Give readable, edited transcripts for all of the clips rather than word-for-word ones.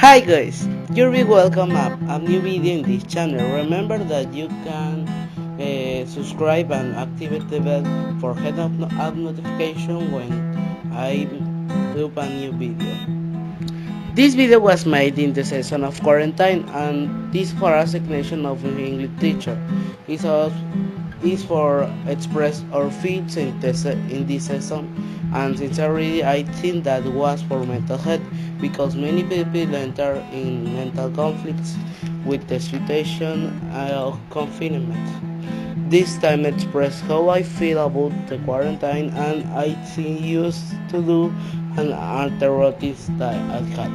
Hi guys, you're be welcome up a new video in this channel. Remember that you can subscribe and activate the bell for head up notification when I upload a new video. This video was made in the season of quarantine and this for assignation of an English teacher. It's also is for express or feeds in this season, and sincerely I think that was for mental health because many people enter in mental conflicts with the situation of confinement. This time express how I feel about the quarantine and I think used to do an alternative that I had.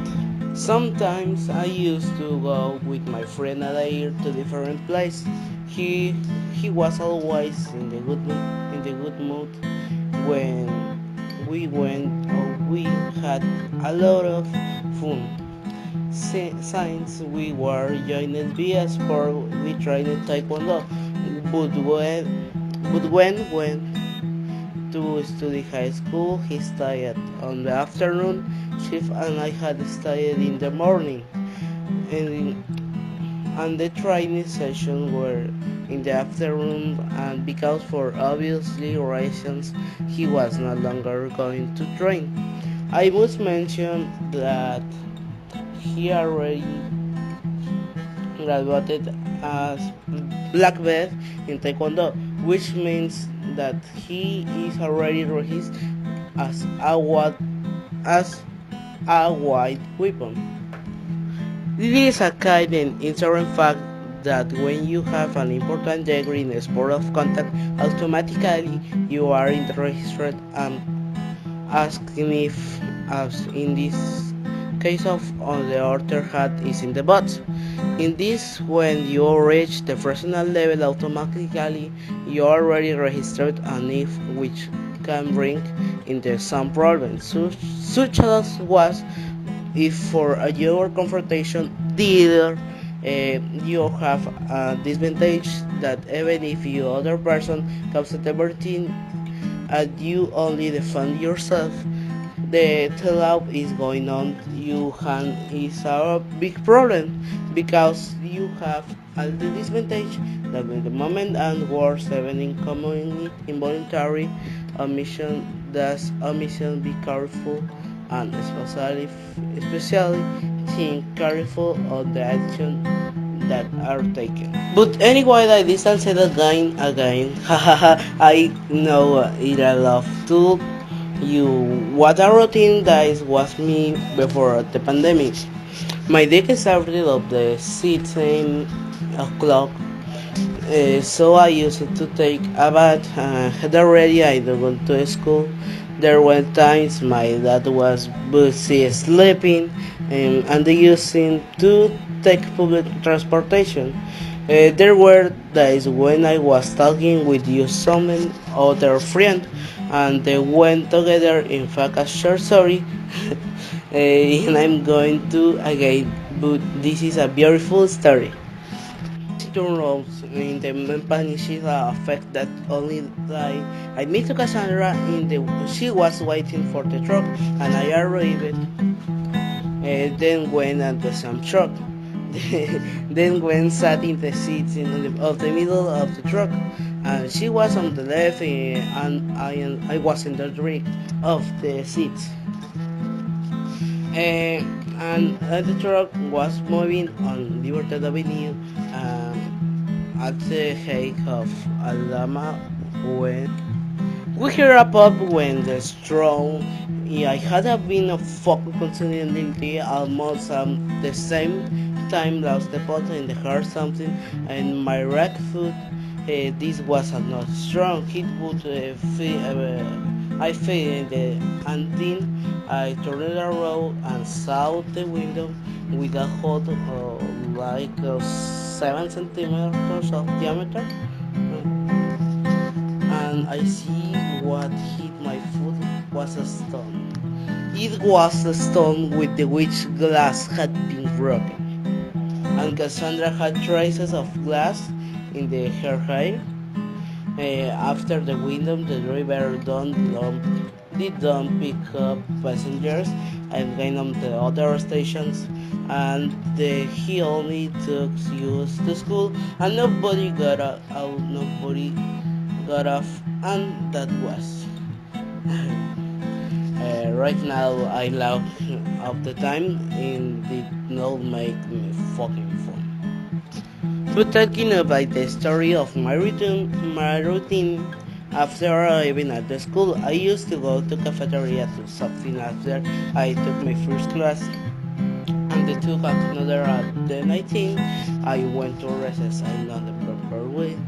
Sometimes I used to go with my friend Adair to different places. He he was always in the good mood when we went or we had a lot of fun. Since we were joined via sport, we tried taekwondo, but when went to study high school, he studied on the afternoon shift and I had studied in the morning. And, and the training sessions were in the afternoon and because for obviously reasons he was no longer going to train. I must mention that he already graduated as black belt in taekwondo, which means that he is already registered as as a white weapon. This is a kind and interesting fact that when you have an important degree in a sport of contact, automatically you are interested and asking if, as in this case of on the other hand is in the box. In this, when you reach the professional level, automatically you are already registered and if which can bring into some problems, such as was if for a your confrontation dealer you have a disadvantage that even if you other person comes at everything and you only defend yourself, the tellout is going on you hand is a big problem because you have a disadvantage that in the moment and worse even in common involuntary omission. Thus omission be careful and especially think careful of the action that are taken. But anyway, I distance it again. Hahaha, I know it I love to you. What a routine that was me before the pandemic. My day started of the 6 o'clock, so I used to take a bath, had already I don't go to school. There were times my dad was busy sleeping and using to take public transportation. There were days when I was talking with you some other friend and they went together. In fact, a short story, and I'm going to again, but this is a beautiful story. Turn roles in the Peninsula affect that only like I met Cassandra in the she was waiting for the truck and I arrived then went at the same truck then went sat in the seats of the middle of the truck and she was on the left and I was in the right of the seats and the truck was moving on Libertad Avenue at the height of Alabama when we heard a pop when the strong. Yeah, I had been a fucking continually almost the same time lost the bottle in the heart something and my right foot. This was not strong. It would I fell in the and then I turned around and saw the window with a hole like 7 centimeters of diameter and I see what hit my foot was a stone. It was a stone with the which glass had been broken, and Cassandra had traces of glass in her hair. After the window, the river don't didn't pick up passengers and going on the other stations, and he only took us to school, and nobody out, nobody got off, and that was. Right now, I laugh of the time, and did not make me fucking fun. But talking about the story of my routine after arriving at the school, I used to go to cafeteria to something after I took my first class, and the two got another at the 19. I went to recess. I don't remember with.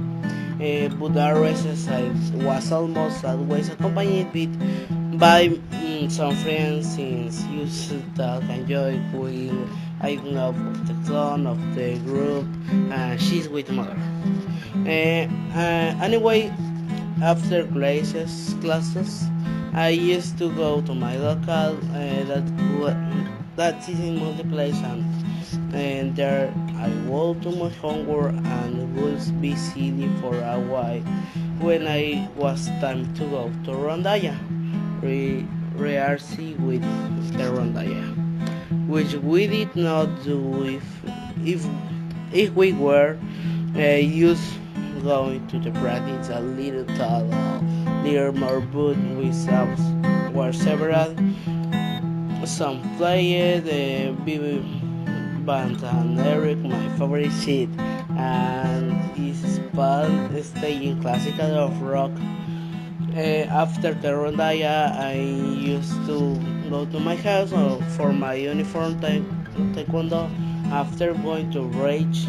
But the recess I was almost always accompanied by some friends since used to talk and joke with I know of the clone of the group, and she's with mother. Anyway, after classes, I used to go to my local that is in multiplace, and there I would do my homework and would be silly for a while when I was time to go to Rondalla, rehearsing with the Rondalla, which we did not do if if we were used going to the practice a little tall, little more, but we were several. Some played the BB Band and Eric, my favorite seat, and his band staying classical of rock. After the rondalla, I used to go to my house for my uniform taekwondo. After going to Rage,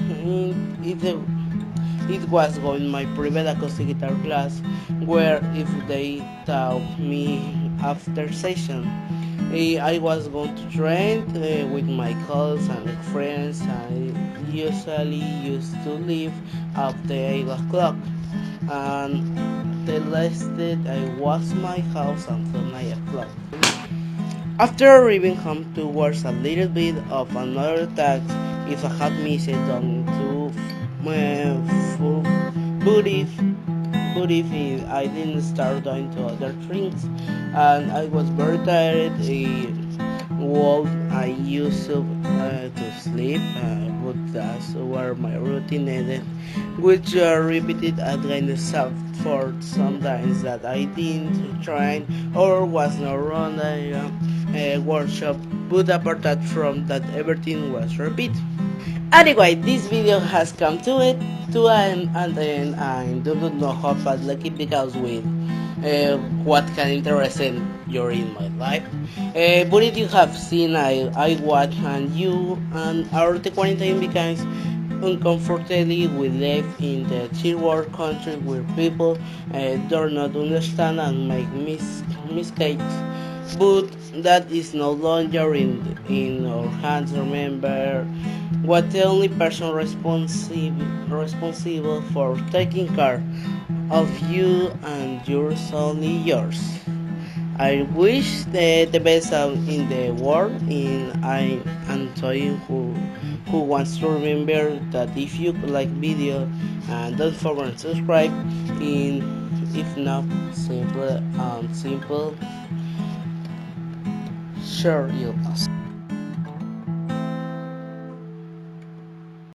it was going my private acoustic guitar class, where if they taught me after session, I was going to train with my colleagues and friends. I usually used to leave at the 8 o'clock, and the last that I was my house until 9 o'clock. After arriving home towards a little bit of another task, if I had missed on to full, but if I didn't start doing to other things, and I was very tired, well, I used to sleep, but that's where my routine ended, which repeated again except for some times that I didn't train or was not run a workshop, but apart that from that everything was repeat. Anyway, this video has come to an end, and I do not know how fast lucky because with what can interest you in my life. But if you have seen I watch and you and our the quarantine becomes uncomfortably we live in the third world country where people do not understand and make mistakes, but that is no longer in our hands. Remember, what the only person responsible for taking care of you and yours only yours. I wish the best out in the world, and I am telling who wants to remember that if you like video, and don't forget to subscribe, and if not, simple share your